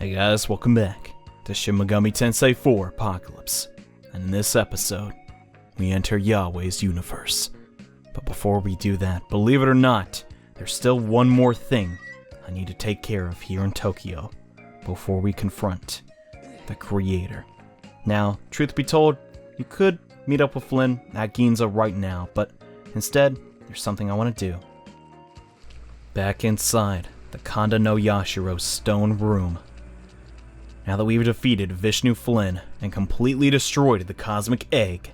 Hey guys, welcome back to Shin Megami Tensei 4 Apocalypse. And in this episode, we enter Yahweh's universe. But before we do that, believe it or not, there's still one more thing I need to take care of here in Tokyo before we confront the Creator. Now, truth be told, you could meet up with Flynn at Ginza right now, but instead, there's something I want to do. Back inside the Kanda no Yashiro's stone room. Now that we've defeated vishnu-flynn and completely destroyed the cosmic egg,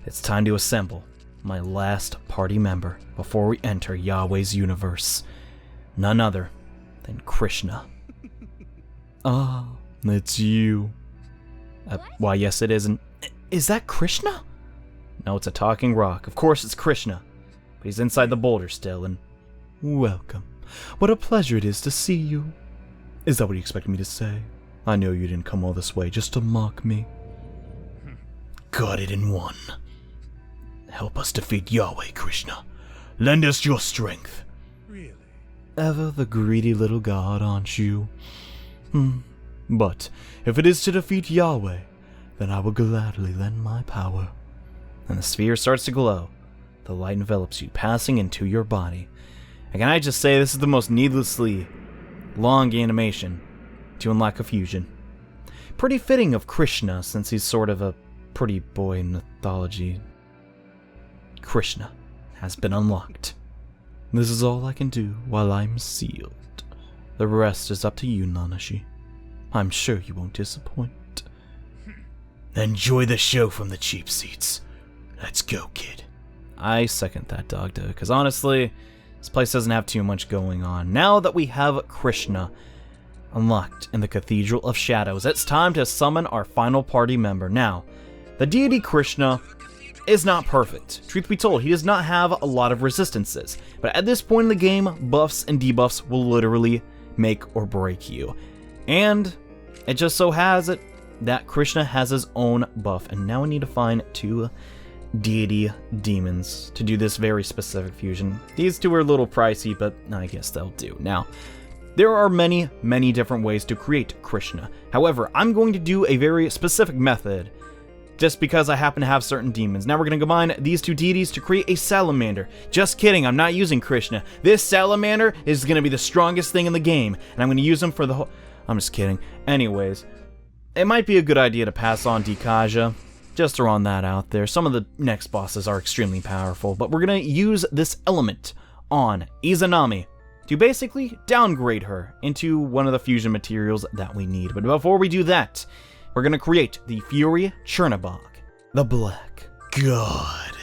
it's time to assemble my last party member before we enter Yahweh's universe. None other than Krishna. Ah, it's you. Why, yes it isn't. Is that Krishna? No, it's a talking rock. Of course it's Krishna. But he's inside the boulder still, and... Welcome. What a pleasure it is to see you. Is that what you expected me to say? I know you didn't come all this way just to mock me. Got it in one. Help us defeat Yahweh, Krishna. Lend us your strength. Really? Ever the greedy little god, aren't you? But if it is to defeat Yahweh, then I will gladly lend my power. And the sphere starts to glow. The light envelops you, passing into your body. And can I just say, this is the most needlessly long animation to unlock a fusion. Pretty fitting of Krishna, since he's sort of a pretty boy in mythology. Krishna has been unlocked. This is all I can do while I'm sealed. The rest is up to you, Nanashi. I'm sure you won't disappoint. Enjoy the show from the cheap seats. Let's go, kid. I second that, Dogda, because honestly, this place doesn't have too much going on. Now that we have Krishna unlocked in the Cathedral of Shadows, it's time to summon our final party member. Now, the deity Krishna is not perfect. Truth be told, he does not have a lot of resistances. But at this point in the game, buffs and debuffs will literally make or break you. And it just so has it that Krishna has his own buff. And now we need to find two deity demons to do this very specific fusion. These two are a little pricey, but I guess they'll do. Now, there are many, many different ways to create Krishna. However, I'm going to do a very specific method just because I happen to have certain demons. Now we're going to combine these two deities to create a salamander. Just kidding, I'm not using Krishna. This salamander is going to be the strongest thing in the game, and I'm going to use him for the whole... I'm just kidding. Anyways, it might be a good idea to pass on Dikaja. Just throwing that out there. Some of the next bosses are extremely powerful, but we're going to use this element on Izanami to basically downgrade her into one of the fusion materials that we need. But before we do that, we're going to create the Fury Chernobog, the Black God,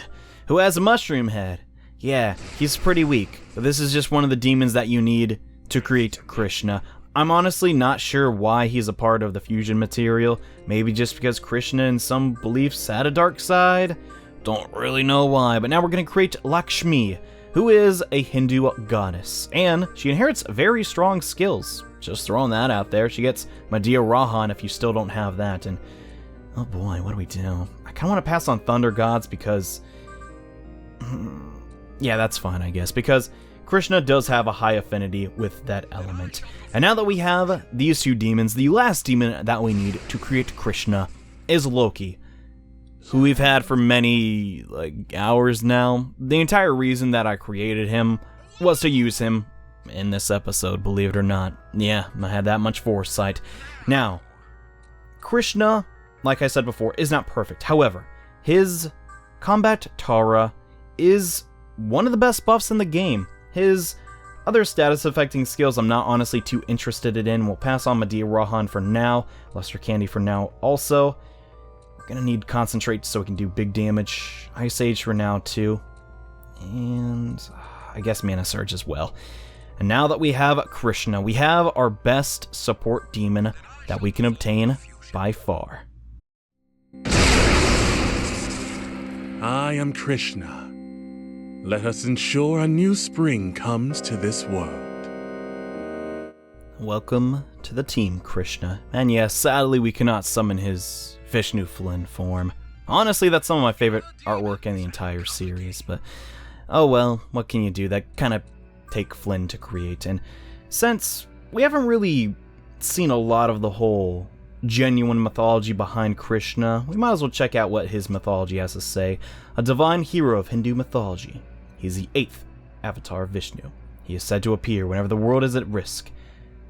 who has a mushroom head. Yeah, he's pretty weak, but this is just one of the demons that you need to create Krishna. I'm honestly not sure why he's a part of the fusion material. Maybe just because Krishna in some beliefs had a dark side? Don't really know why, but now we're going to create Lakshmi, who is a Hindu goddess, and she inherits very strong skills. Just throwing that out there. She gets Madhya Rahan if you still don't have that, and oh boy, what do we do? I kind of want to pass on Thunder Gods because... yeah, that's fine, I guess, because Krishna does have a high affinity with that element. And now that we have these two demons, the last demon that we need to create Krishna is Loki, who we've had for many, hours now. The entire reason that I created him was to use him in this episode, believe it or not. Yeah, I had that much foresight. Now, Krishna, like I said before, is not perfect. However, his Combat Tara is one of the best buffs in the game. His other status-affecting skills I'm not honestly too interested in. We'll pass on Madhya Rahan for now, Luster Candy for now also. We're gonna need Concentrate so we can do big damage. Ice Age for now too. And I guess Mana Surge as well. And now that we have Krishna, we have our best support demon that we can obtain by far. I am Krishna. Let us ensure a new spring comes to this world. Welcome to the team, Krishna. And yes, sadly we cannot summon his vishnu-flynn form. Honestly, that's some of my favorite artwork in the entire series, but oh well, what can you do? That kind of take Flynn to create, and since we haven't really seen a lot of the whole genuine mythology behind Krishna, we might as well check out what his mythology has to say. A divine hero of Hindu mythology. He is the 8th avatar of Vishnu. He is said to appear whenever the world is at risk.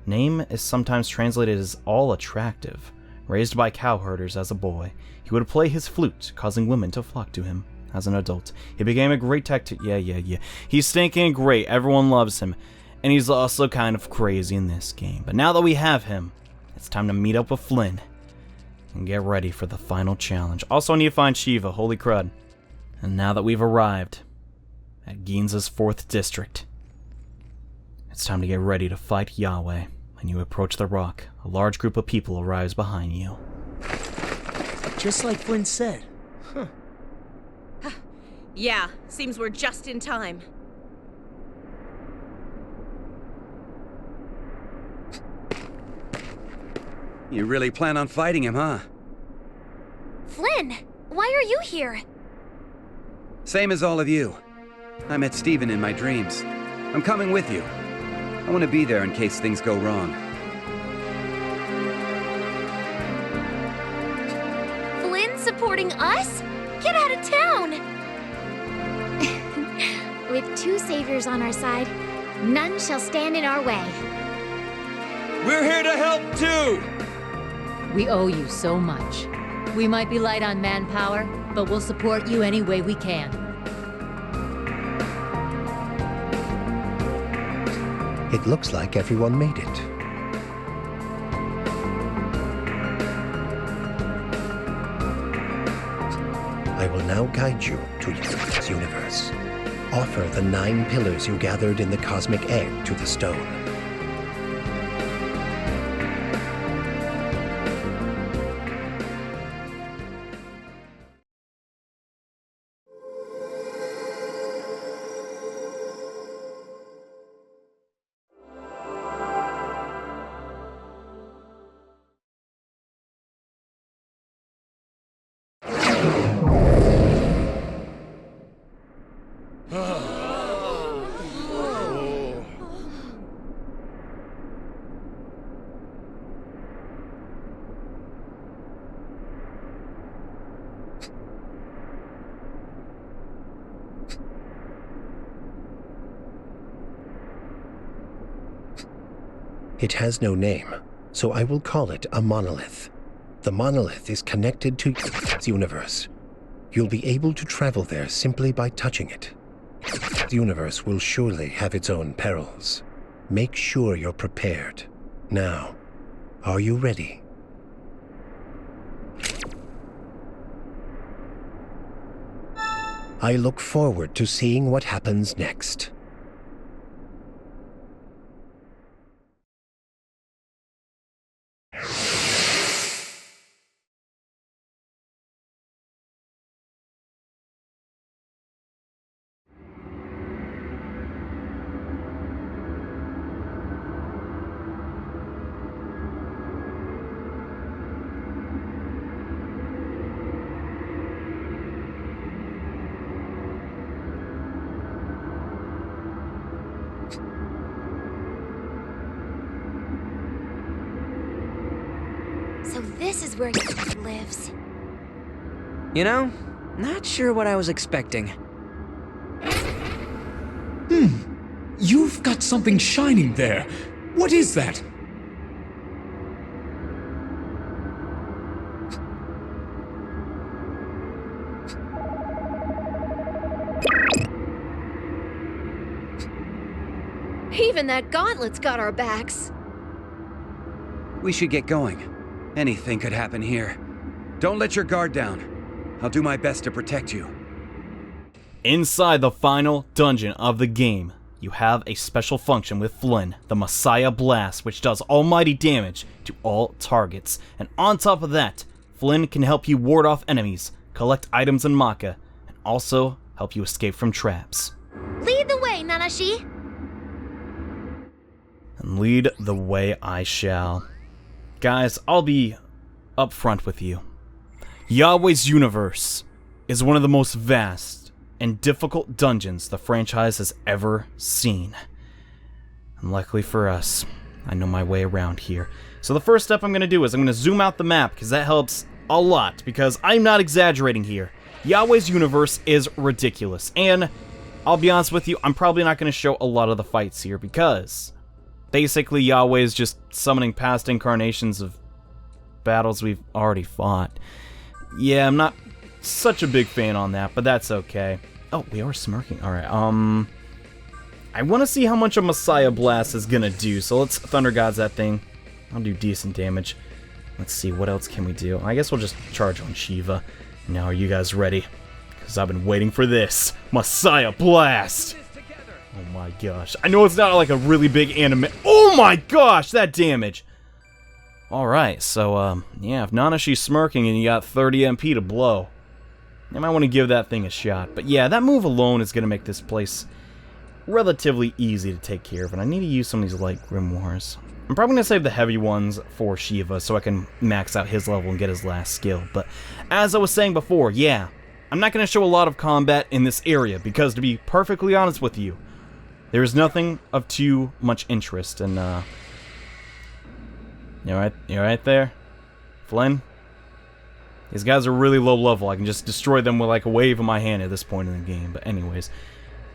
Name is sometimes translated as all attractive. Raised by cowherders as a boy, he would play his flute, causing women to flock to him. As an adult, he became a great yeah. He's stinking great, everyone loves him, and he's also kind of crazy in this game. But now that we have him, it's time to meet up with Flynn and get ready for the final challenge. Also, I need to find Shiva, holy crud. And now that we've arrived at Ginza's 4th district, it's time to get ready to fight Yahweh. When you approach the rock, a large group of people arrives behind you. Just like Flynn said. Huh. Yeah, seems we're just in time. You really plan on fighting him, huh? Flynn, why are you here? Same as all of you. I met Steven in my dreams. I'm coming with you. I want to be there in case things go wrong. Flynn supporting us? Get out of town! With 2 saviors on our side, none shall stand in our way. We're here to help too! We owe you so much. We might be light on manpower, but we'll support you any way we can. It looks like everyone made it. I will now guide you to this universe. Offer the 9 pillars you gathered in the cosmic egg to the stone. It has no name, so I will call it a monolith. The monolith is connected to the universe. You'll be able to travel there simply by touching it. The universe will surely have its own perils. Make sure you're prepared. Now, are you ready? I look forward to seeing what happens next. So this is where he lives. You know, not sure what I was expecting. You've got something shining there. What is that? Even that gauntlet's got our backs. We should get going. Anything could happen here. Don't let your guard down. I'll do my best to protect you. Inside the final dungeon of the game, you have a special function with Flynn, the Messiah Blast, which does almighty damage to all targets. And on top of that, Flynn can help you ward off enemies, collect items in Maka, and also help you escape from traps. Lead the way, Nanashi! And lead the way I shall. Guys, I'll be upfront with you. Yahweh's universe is one of the most vast and difficult dungeons the franchise has ever seen. And luckily for us, I know my way around here. So the first step I'm going to do is I'm going to zoom out the map, because that helps a lot, because I'm not exaggerating here. Yahweh's universe is ridiculous, and I'll be honest with you, I'm probably not going to show a lot of the fights here, because basically Yahweh is just summoning past incarnations of battles we've already fought. Yeah, I'm not such a big fan on that, but that's okay. Oh, we are smirking. Alright, I want to see how much a Messiah Blast is going to do, so let's Thunder Gods that thing. I'll do decent damage. Let's see, what else can we do? I guess we'll just charge on Shiva. Now, are you guys ready? Because I've been waiting for this. Messiah Blast! Oh my gosh. I know it's not like a really big anime. Oh my gosh, that damage! Alright, so, yeah, if Nanashi's smirking and you got 30 MP to blow, you might want to give that thing a shot. But yeah, that move alone is going to make this place relatively easy to take care of, and I need to use some of these light grimoires. I'm probably going to save the heavy ones for Shiva so I can max out his level and get his last skill. But as I was saying before, yeah, I'm not going to show a lot of combat in this area because, to be perfectly honest with you, there is nothing of too much interest. And, you right there? Flynn? These guys are really low level. I can just destroy them with like a wave of my hand at this point in the game. But anyways,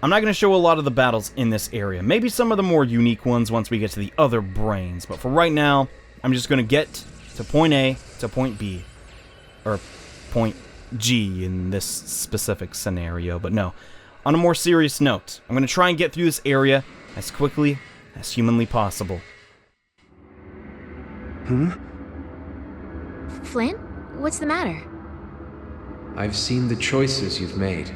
I'm not going to show a lot of the battles in this area. Maybe some of the more unique ones once we get to the other brains. But for right now, I'm just going to get to point A to point B. Or point G in this specific scenario. But no, on a more serious note, I'm going to try and get through this area as quickly as humanly possible. Flynn? What's the matter? I've seen the choices you've made.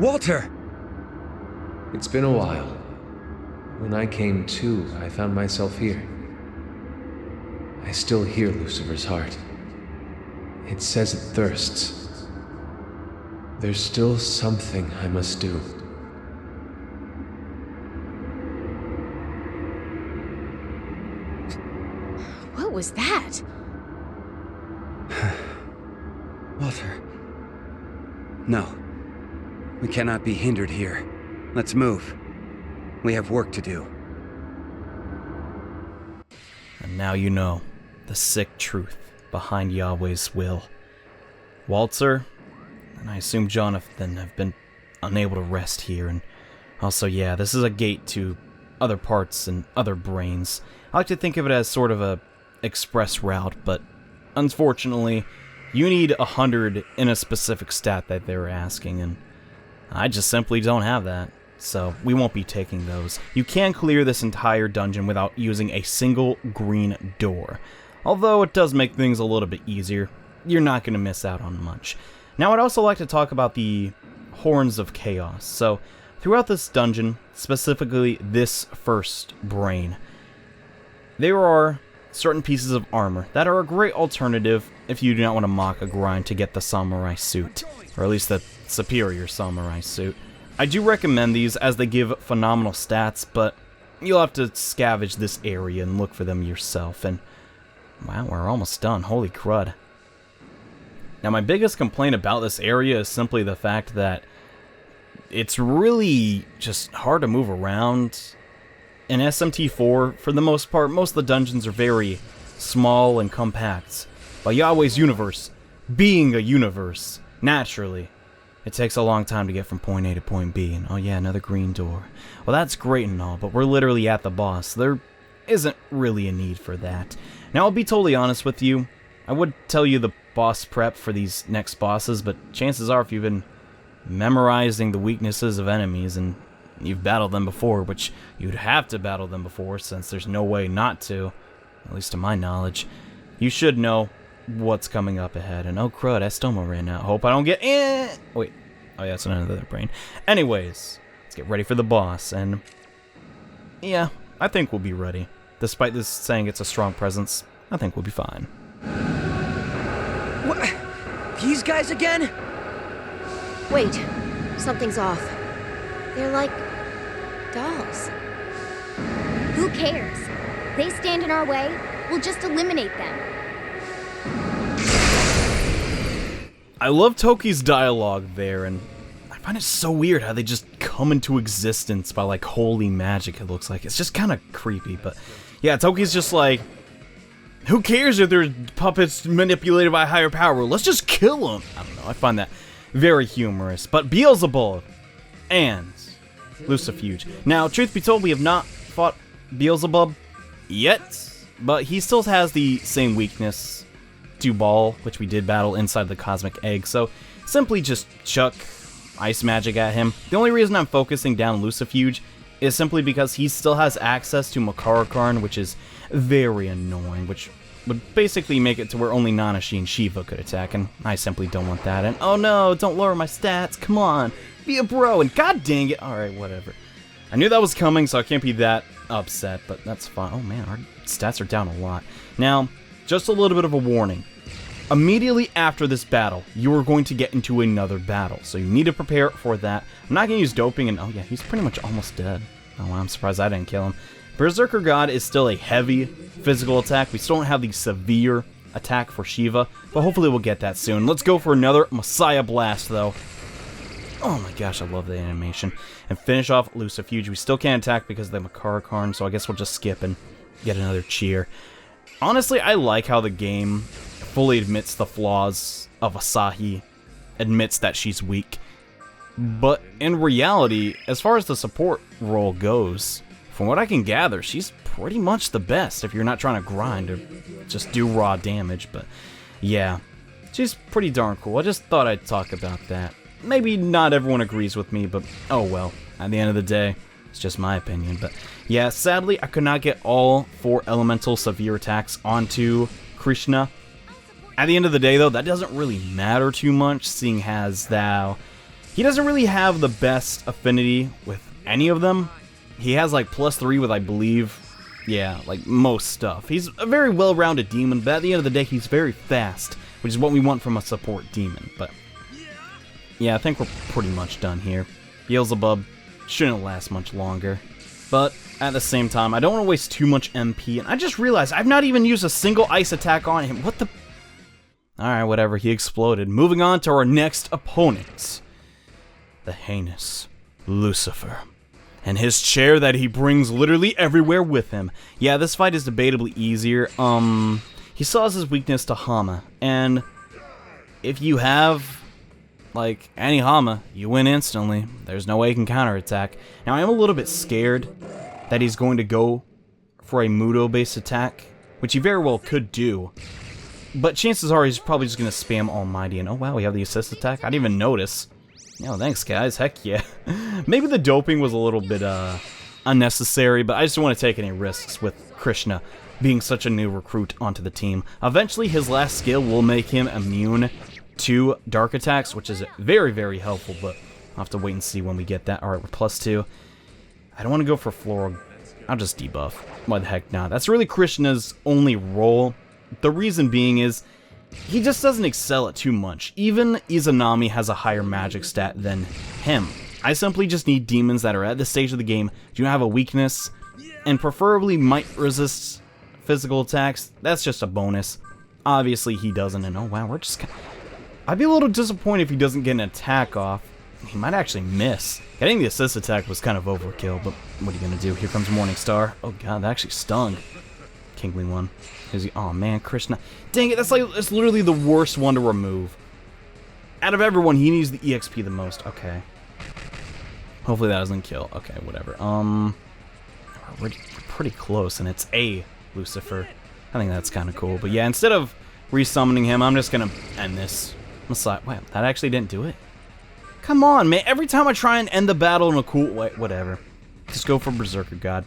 Walter! It's been a while. When I came to, I found myself here. I still hear Lucifer's heart. It says it thirsts. There's still something I must do. What was that? Walter. No. We cannot be hindered here. Let's move. We have work to do. And now you know the sick truth behind Yahweh's will. Walter, and I assume Jonathan, have been unable to rest here, and also, yeah, this is a gate to other parts and other brains. I like to think of it as sort of a express route, but unfortunately, you need 100 in a specific stat that they're asking, and I just simply don't have that, so we won't be taking those. You can clear this entire dungeon without using a single green door. Although it does make things a little bit easier, you're not going to miss out on much. Now I'd also like to talk about the Horns of Chaos. So throughout this dungeon, specifically this first brain, there are certain pieces of armor that are a great alternative if you do not want to mock a grind to get the samurai suit, or at least the superior samurai suit. I do recommend these as they give phenomenal stats, but you'll have to scavenge this area and look for them yourself. And wow, we're almost done. Holy crud. Now my biggest complaint about this area is simply the fact that it's really just hard to move around. In SMT4, for the most part, most of the dungeons are very small and compact. While Yahweh's universe, being a universe, naturally, it takes a long time to get from point A to point B. And oh yeah, another green door. Well, that's great and all, but we're literally at the boss. There isn't really a need for that. Now, I'll be totally honest with you. I would tell you the boss prep for these next bosses, but chances are if you've been memorizing the weaknesses of enemies and you've battled them before, which you'd have to battle them before since there's no way not to, at least to my knowledge, you should know what's coming up ahead. And oh crud, Estoma ran out. Hope I don't get wait. Oh yeah, that's another brain. Anyways, let's get ready for the boss. And yeah, I think we'll be ready. Despite this saying it's a strong presence, I think we'll be fine. What? These guys again? Wait, something's off. They're like dolls. Who cares? They stand in our way, we'll just eliminate them. I love Toki's dialogue there, and I find it so weird how they just come into existence by like holy magic, it looks like. It's just kind of creepy, but yeah, Toki's just like, who cares if they're puppets manipulated by a higher power? Let's just kill them. I don't know, I find that very humorous. But Beelzebub and Lucifuge. Now, truth be told, we have not fought Beelzebub yet, but he still has the same weakness to Ball, which we did battle inside the Cosmic Egg, so simply just chuck ice magic at him. The only reason I'm focusing down Lucifuge is simply because he still has access to Makarakarn, which is very annoying, which would basically make it to where only Nanashi and Shiva could attack, and I simply don't want that. And oh no, don't lower my stats, come on, be a bro, and god dang it, alright, whatever. I knew that was coming, so I can't be that upset, but that's fine. Oh man, our stats are down a lot. Now, just a little bit of a warning. Immediately after this battle, you are going to get into another battle, so you need to prepare for that. I'm not going to use doping, and oh yeah, he's pretty much almost dead. Oh wow, I'm surprised I didn't kill him. Berserker God is still a heavy physical attack. We still don't have the severe attack for Shiva, but hopefully we'll get that soon. Let's go for another Messiah Blast, though. Oh my gosh, I love the animation. And finish off Lucifuge. We still can't attack because of the Makarakarn, so I guess we'll just skip and get another cheer. Honestly, I like how the game fully admits the flaws of Asahi, admits that she's weak. But in reality, as far as the support role goes, from what I can gather, she's pretty much the best if you're not trying to grind or just do raw damage. But yeah, she's pretty darn cool. I just thought I'd talk about that. Maybe not everyone agrees with me, but oh well. At the end of the day, it's just my opinion. But yeah, sadly, I could not get all 4 elemental severe attacks onto Krishna. At the end of the day, though, that doesn't really matter too much, seeing as thou he doesn't really have the best affinity with any of them. He has like +3 with, I believe, yeah, like most stuff. He's a very well-rounded demon, but at the end of the day, he's very fast, which is what we want from a support demon. But yeah, I think we're pretty much done here. Beelzebub shouldn't last much longer. But at the same time, I don't want to waste too much MP, and I just realized I've not even used a single ice attack on him. What the... Alright, whatever, he exploded. Moving on to our next opponent. The heinous Lucifer. And his chair that he brings literally everywhere with him. Yeah, this fight is debatably easier. He still has his weakness to Hama. And if you have, like, any Hama, you win instantly. There's no way he can counterattack. Now, I am a little bit scared that he's going to go for a Mudo-based attack, which he very well could do. But chances are he's probably just going to spam Almighty. And oh wow, we have the assist attack. I didn't even notice. Oh, thanks guys. Heck yeah. Maybe the doping was a little bit unnecessary, but I just don't want to take any risks with Krishna being such a new recruit onto the team. Eventually, his last skill will make him immune to dark attacks, which is very, very helpful, but I'll have to wait and see when we get that. Alright, we're +2. I don't want to go for floral. I'll just debuff. Why the heck not? That's really Krishna's only role. The reason being is, he just doesn't excel at too much. Even Izanami has a higher magic stat than him. I simply just need demons that are at this stage of the game, do have a weakness, and preferably might resist physical attacks. That's just a bonus. Obviously he doesn't, and oh wow, we're just... I'd be a little disappointed if he doesn't get an attack off. He might actually miss. Getting the assist attack was kind of overkill, but what are you gonna do? Here comes Morningstar. Oh god, that actually stung. Kingly one. Is he? Oh man, Krishna. Dang it, that's literally the worst one to remove. Out of everyone, he needs the EXP the most. Okay. Hopefully that doesn't kill. Okay, whatever. We're pretty close, and it's a Lucifer. I think that's kind of cool. But yeah, instead of resummoning him, I'm just gonna end this. Messiah. Wow, that actually didn't do it. Come on, man. Every time I try and end the battle in a cool way, whatever. Just go for Berserker God.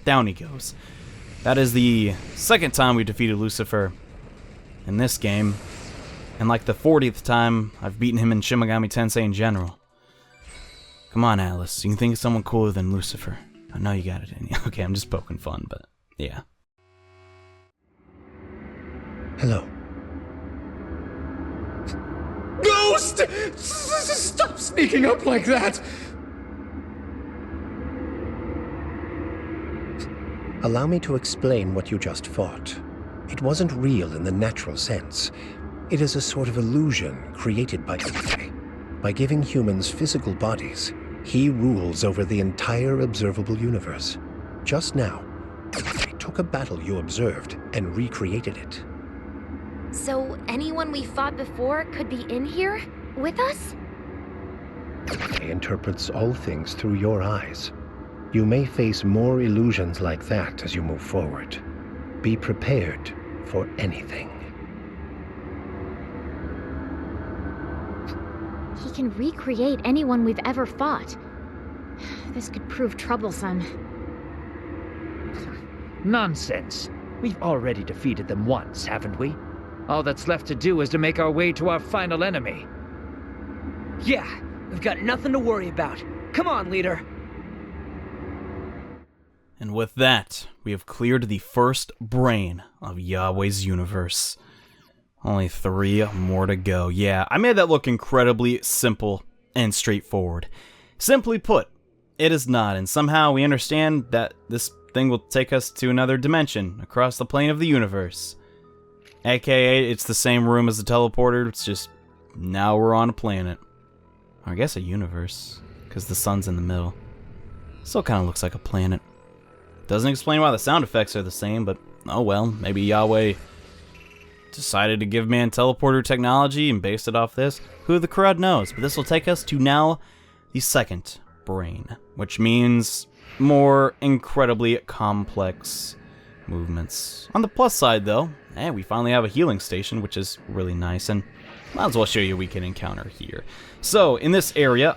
Down he goes. That is the second time we defeated Lucifer in this game. And like the 40th time I've beaten him in Shin Megami Tensei in general. Come on, Alice. You can think of someone cooler than Lucifer. I know you got it in you. Okay, I'm just poking fun, but yeah. Hello. Ghost! Stop sneaking up like that! Allow me to explain what you just fought. It wasn't real in the natural sense. It is a sort of illusion created by... By giving humans physical bodies, he rules over the entire observable universe. Just now, he took a battle you observed and recreated it. So anyone we fought before could be in here with us? He interprets all things through your eyes. You may face more illusions like that as you move forward. Be prepared for anything. He can recreate anyone we've ever fought. This could prove troublesome. Nonsense. We've already defeated them once, haven't we? All that's left to do is to make our way to our final enemy. Yeah, we've got nothing to worry about. Come on, leader. And with that, we have cleared the first brain of Yahweh's universe. Only 3 more to go. Yeah, I made that look incredibly simple and straightforward. Simply put, it is not, and somehow we understand that this thing will take us to another dimension across the plane of the universe. AKA, it's the same room as the teleporter, it's just now we're on a planet. Or I guess a universe, because the sun's in the middle. Still kind of looks like a planet. Doesn't explain why the sound effects are the same, but oh well, maybe Yahweh decided to give man teleporter technology and based it off this. Who the crowd knows, but this will take us to now the second brain, which means more incredibly complex movements. On the plus side though, we finally have a healing station, which is really nice, and might as well show you what we can encounter here. So, in this area,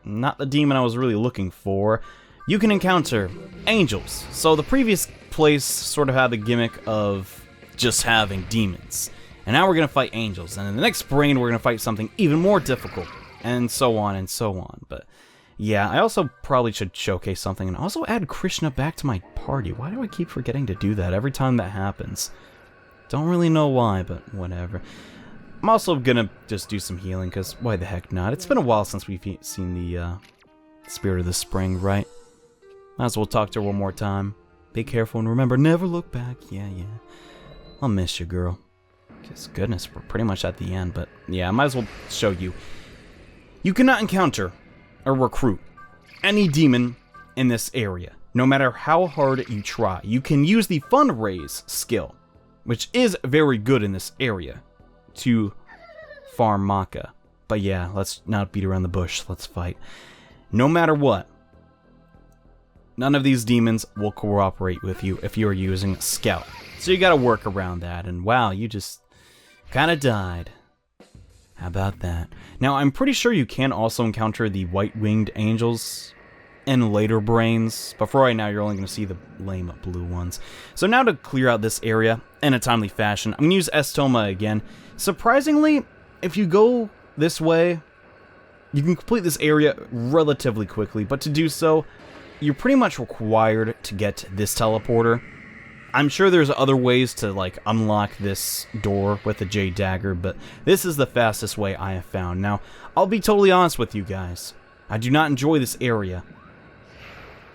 not the demon I was really looking for, you can encounter angels. So the previous place sort of had the gimmick of just having demons. And now we're going to fight angels. And in the next brain, we're going to fight something even more difficult. And so on and so on. But yeah, I also probably should showcase something and also add Krishna back to my party. Why do I keep forgetting to do that every time that happens? Don't really know why, but whatever. I'm also going to just do some healing, because why the heck not? It's been a while since we've seen the Spirit of the Spring, right? Might as well talk to her one more time. Be careful and remember, never look back. Yeah. I'll miss you, girl. Just goodness, we're pretty much at the end, but yeah, I might as well show you. You cannot encounter or recruit any demon in this area, no matter how hard you try. You can use the fundraise skill, which is very good in this area, to farm Maka. But yeah, let's not beat around the bush. Let's fight. No matter what, none of these demons will cooperate with you if you are using Scout. So you gotta work around that, and wow, you just kinda died. How about that? Now, I'm pretty sure you can also encounter the white-winged angels in later brains, but for right now, you're only gonna see the lame blue ones. So now to clear out this area in a timely fashion, I'm gonna use Estoma again. Surprisingly, if you go this way, you can complete this area relatively quickly, but to do so, you're pretty much required to get this teleporter. I'm sure there's other ways to like unlock this door with a Jade Dagger, but this is the fastest way I have found. Now, I'll be totally honest with you guys. I do not enjoy this area.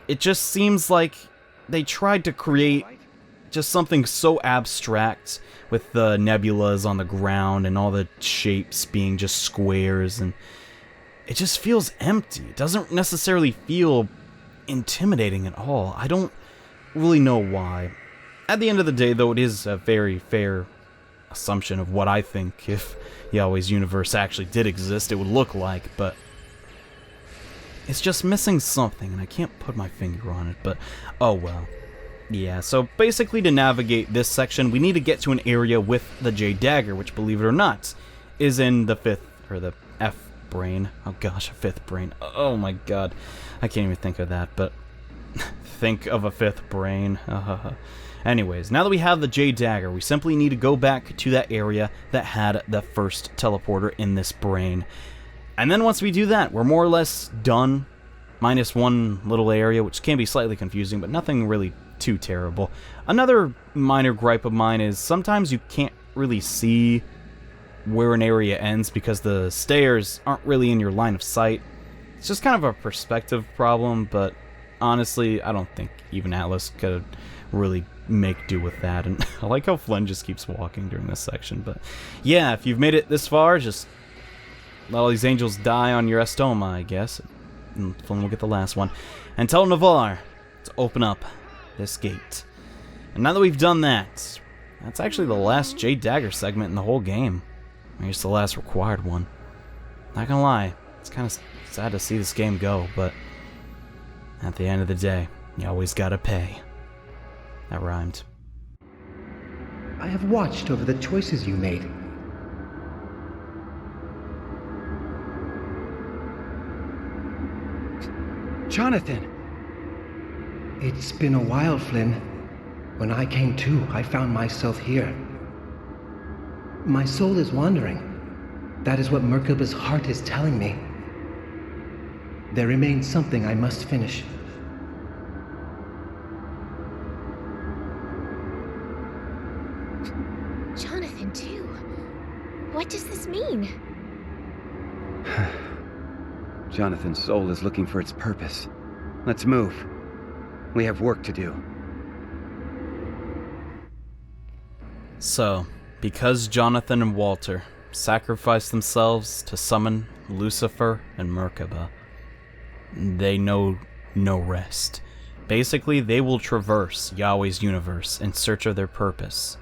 It just seems like they tried to create just something so abstract with the nebulas on the ground and all the shapes being just squares, and it just feels empty. It doesn't necessarily feel intimidating at all. I don't really know why. At the end of the day, though, it is a very fair assumption of what I think if Yahweh's universe actually did exist, it would look like, but it's just missing something, and I can't put my finger on it, but oh well. Yeah, so basically to navigate this section, we need to get to an area with the Jade Dagger, which, believe it or not, is in the F brain. Oh gosh, a 5th brain. Oh my god. I can't even think of that, but think of a 5th brain. Anyways, now that we have the Jade Dagger, we simply need to go back to that area that had the first teleporter in this brain. And then once we do that, we're more or less done, minus one little area, which can be slightly confusing, but nothing really too terrible. Another minor gripe of mine is sometimes you can't really see where an area ends because the stairs aren't really in your line of sight. It's just kind of a perspective problem, but honestly, I don't think even Atlas could really make do with that. And I like how Flynn just keeps walking during this section, but yeah, if you've made it this far, just let all these angels die on your estoma, I guess. And Flynn will get the last one. And tell Navarre to open up this gate. And now that we've done that, that's actually the last Jade Dagger segment in the whole game. I guess the last required one. Not gonna lie, it's kind of sad to see this game go, but at the end of the day, you always gotta pay. That rhymed. I have watched over the choices you made. Jonathan! It's been a while, Flynn. When I came to, I found myself here. My soul is wandering. That is what Merkaba's heart is telling me. There remains something I must finish. Jonathan, too. What does this mean? Jonathan's soul is looking for its purpose. Let's move. We have work to do. So, because Jonathan and Walter sacrificed themselves to summon Lucifer and Merkaba, they know no rest. Basically, they will traverse Yahweh's universe in search of their purpose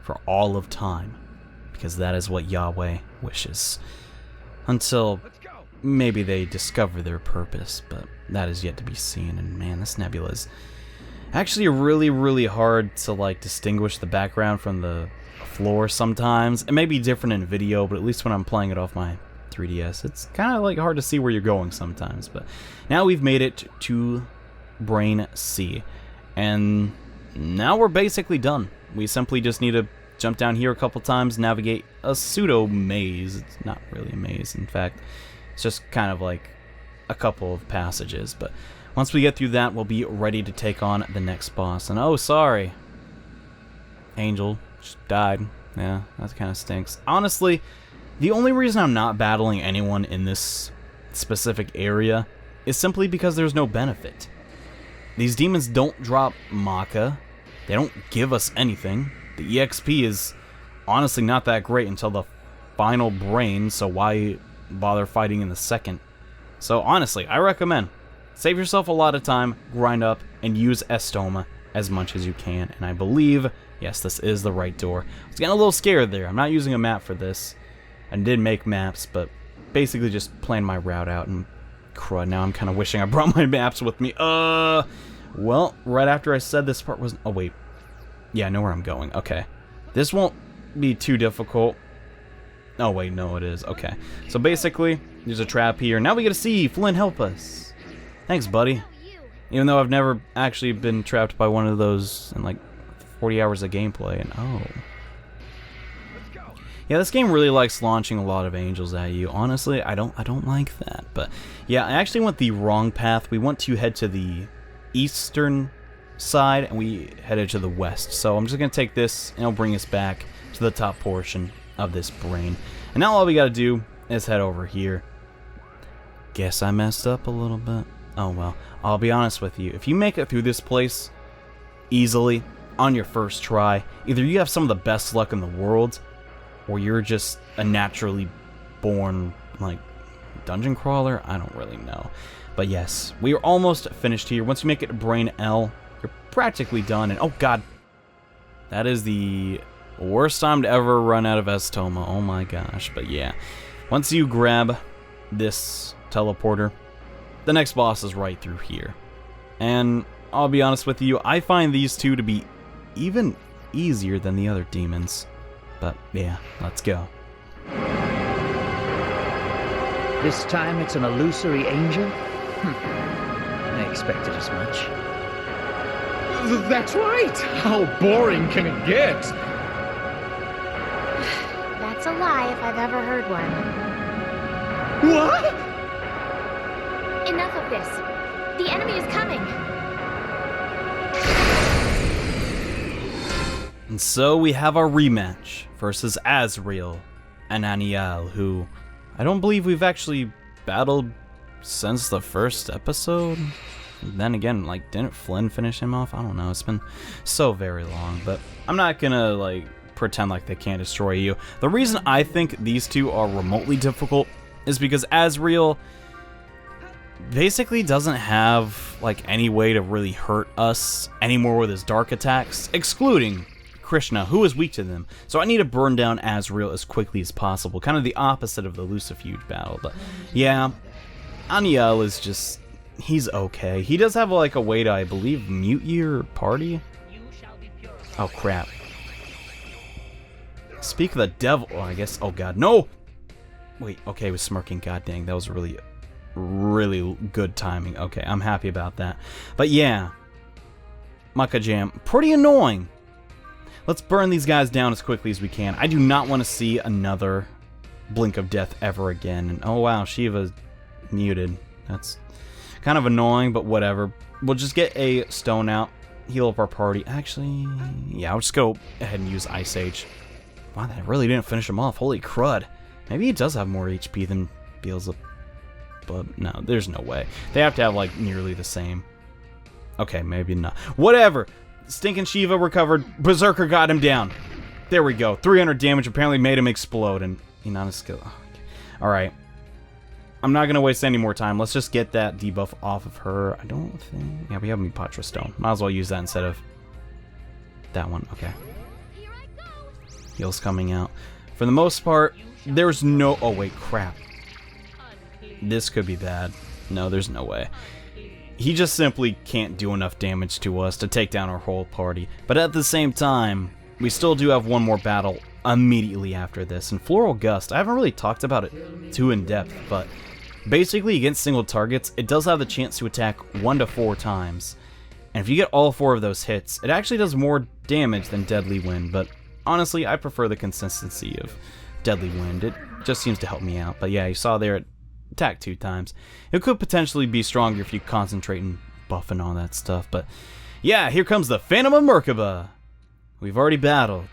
for all of time, because that is what Yahweh wishes. Until maybe they discover their purpose, but that is yet to be seen. And man, this nebula is actually really hard to like distinguish the background from the floor sometimes. It may be different in video, but at least when I'm playing it off my 3DS, it's kind of like hard to see where you're going sometimes. But now we've made it to Brain C, and now we're basically done. We simply just need to jump down here a couple times, navigate a pseudo maze. It's not really a maze, in fact. It's just kind of like a couple of passages, but once we get through that, we'll be ready to take on the next boss. And oh, sorry, Angel just died. Yeah, that kind of stinks. Honestly, the only reason I'm not battling anyone in this specific area is simply because there's no benefit. These demons don't drop Maka. They don't give us anything. The EXP is honestly not that great until the final brain, so why bother fighting in the second? So honestly, I recommend save yourself a lot of time, grind up, and use Estoma as much as you can. And I believe, yes, this is the right door. I was getting a little scared there. I'm not using a map for this. I did make maps, but basically just planned my route out, and crud, now I'm kind of wishing I brought my maps with me. Well, right after I said this part wasn't... Oh, wait. Yeah, I know where I'm going. Okay. This won't be too difficult. Oh, wait, no, it is. Okay. So basically, there's a trap here. Now we get to see Flynn help us. Thanks, buddy. Even though I've never actually been trapped by one of those in like 40 hours of gameplay. And oh. Yeah, this game really likes launching a lot of angels at you. Honestly, I don't like that. But yeah, I actually went the wrong path. We want to head to the eastern side, and we headed to the west. So I'm just going to take this, and it'll bring us back to the top portion of this brain. And now all we got to do is head over here. Guess I messed up a little bit. Oh well, I'll be honest with you. If you make it through this place easily on your first try, either you have some of the best luck in the world, or you're just a naturally born, like, dungeon crawler? I don't really know. But yes, we are almost finished here. Once you make it to Brain L, you're practically done. And oh god, that is the worst time to ever run out of Estoma. Oh my gosh. But yeah, once you grab this teleporter, the next boss is right through here. And I'll be honest with you, I find these two to be even easier than the other demons. But yeah, let's go. This time it's an illusory angel? I expected as much. That's right! How boring can it get? That's a lie if I've ever heard one. What? Enough of this. The enemy is coming. And so we have our rematch versus Azrael and Aniel, who I don't believe we've actually battled since the first episode. Then again, like, didn't Flynn finish him off? I don't know. It's been so very long, but I'm not gonna, like, pretend like they can't destroy you. The reason I think these two are remotely difficult is because Asriel basically doesn't have like any way to really hurt us anymore with his dark attacks, excluding Krishna, who is weak to them. So I need to burn down Asriel as quickly as possible, kind of the opposite of the Lucifuge battle. But yeah, Aniel is just, he's okay. He does have like a way to, I believe, mute your party. Oh crap. Speak of the devil. Oh, I guess. Oh god, no! Wait, okay, I was smirking. God dang, that was really good timing. Okay, I'm happy about that. But yeah, Mucka Jam, pretty annoying. Let's burn these guys down as quickly as we can. I do not want to see another Blink of Death ever again. And oh wow, Shiva's muted. That's kind of annoying, but whatever. We'll just get a stone out, heal up our party. Actually, yeah, I'll just go ahead and use Ice Age. Wow, that really didn't finish him off. Holy crud. Maybe he does have more HP than Beelzebub. But no, there's no way. They have to have like nearly the same. Okay, maybe not. Whatever. Stinking Shiva recovered. Berserker got him down. There we go. 300 damage apparently made him explode. And Inanna's skill. Oh, okay. Alright. I'm not going to waste any more time. Let's just get that debuff off of her. I don't think... Yeah, we have Mipatra Stone. Might as well use that instead of that one. Okay. Heal's coming out. For the most part, there's no... Oh, wait. Crap. This could be bad. No, there's no way. He just simply can't do enough damage to us to take down our whole party. But at the same time, we still do have one more battle immediately after this. And Floral Gust, I haven't really talked about it too in depth, but basically against single targets, it does have the chance to attack 1 to 4 times. And if you get all 4 of those hits, it actually does more damage than Deadly Wind. But honestly, I prefer the consistency of Deadly Wind. It just seems to help me out. But yeah, you saw there it attacked 2 times. It could potentially be stronger if you concentrate and buff and all that stuff. But yeah, here comes the Phantom of Merkaba. We've already battled.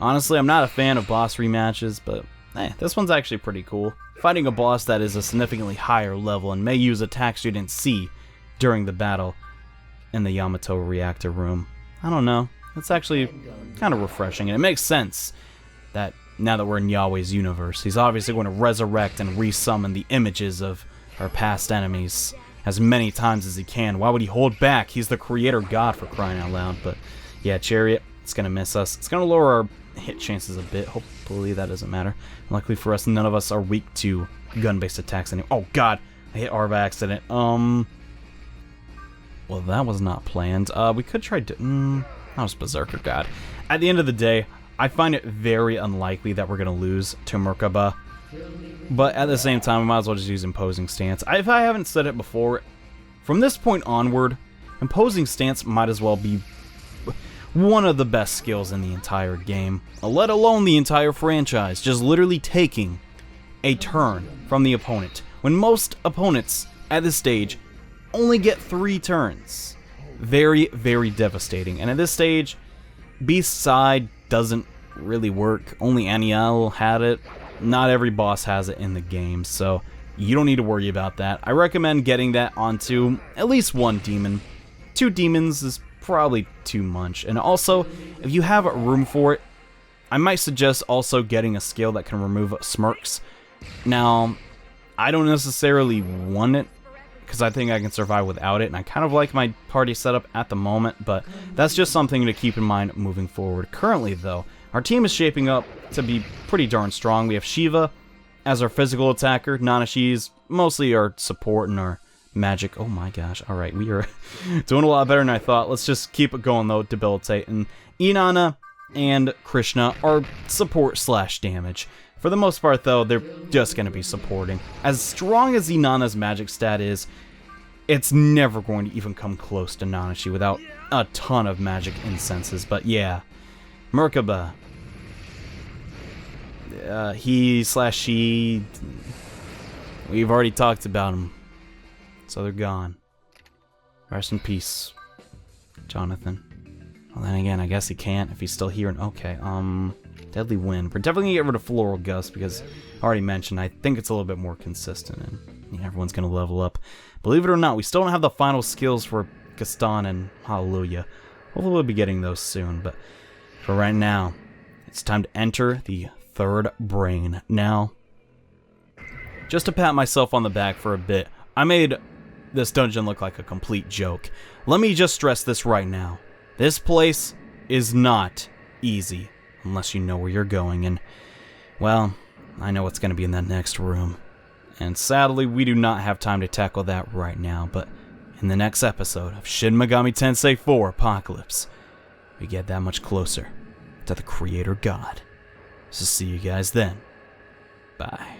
Honestly, I'm not a fan of boss rematches, but this one's actually pretty cool. Fighting a boss that is a significantly higher level and may use attacks you didn't see during the battle in the Yamato reactor room. I don't know. It's actually kind of refreshing, and it makes sense that now that we're in Yahweh's universe, he's obviously going to resurrect and resummon the images of our past enemies as many times as he can. Why would he hold back? He's the creator god, for crying out loud. But yeah, Chariot, it's going to miss us. It's going to lower our hit chances a bit. Hopefully that doesn't matter. Luckily for us, none of us are weak to gun-based attacks anymore. Oh god, I hit R by accident. Well, that was not planned. We could try to... that was Berserker God. At the end of the day, I find it very unlikely that we're going to lose to Merkaba. But at the same time, we might as well just use Imposing Stance. If I haven't said it before, from this point onward, Imposing Stance might as well be one of the best skills in the entire game, let alone the entire franchise. Just literally taking a turn from the opponent, when most opponents at this stage only get 3 turns. Very, very devastating. And at this stage, Beast's Side doesn't really work. Only Aniel had it. Not every boss has it in the game, so you don't need to worry about that. I recommend getting that onto at least 1 demon. 2 demons is probably too much. And also, if you have room for it, I might suggest also getting a skill that can remove smirks. Now, I don't necessarily want it, because I think I can survive without it, and I kind of like my party setup at the moment, but that's just something to keep in mind moving forward. Currently, though, our team is shaping up to be pretty darn strong. We have Shiva as our physical attacker, Nanashi's mostly our support and our magic. Oh my gosh, alright, we are doing a lot better than I thought. Let's just keep it going, though, debilitate. And Inanna and Krishna are support / damage. For the most part, though, they're just going to be supporting. As strong as Inanna's magic stat is, it's never going to even come close to Nanashi without a ton of magic incenses. But yeah, Merkaba. He / she, we've already talked about him. So they're gone. Rest in peace, Jonathan. Well, then again, I guess he can't if he's still here. And okay, Deadly Wind. We're definitely gonna get rid of Floral Gust because I already mentioned I think it's a little bit more consistent and everyone's gonna level up. Believe it or not, we still don't have the final skills for Gaston and Hallelujah. Hopefully we'll be getting those soon, but for right now, it's time to enter the 3rd brain. Now, just to pat myself on the back for a bit, I made this dungeon look like a complete joke. Let me just stress this right now. This place is not easy unless you know where you're going, and, well, I know what's going to be in that next room. And sadly, we do not have time to tackle that right now, but in the next episode of Shin Megami Tensei 4 Apocalypse, we get that much closer to the Creator God. So see you guys then. Bye.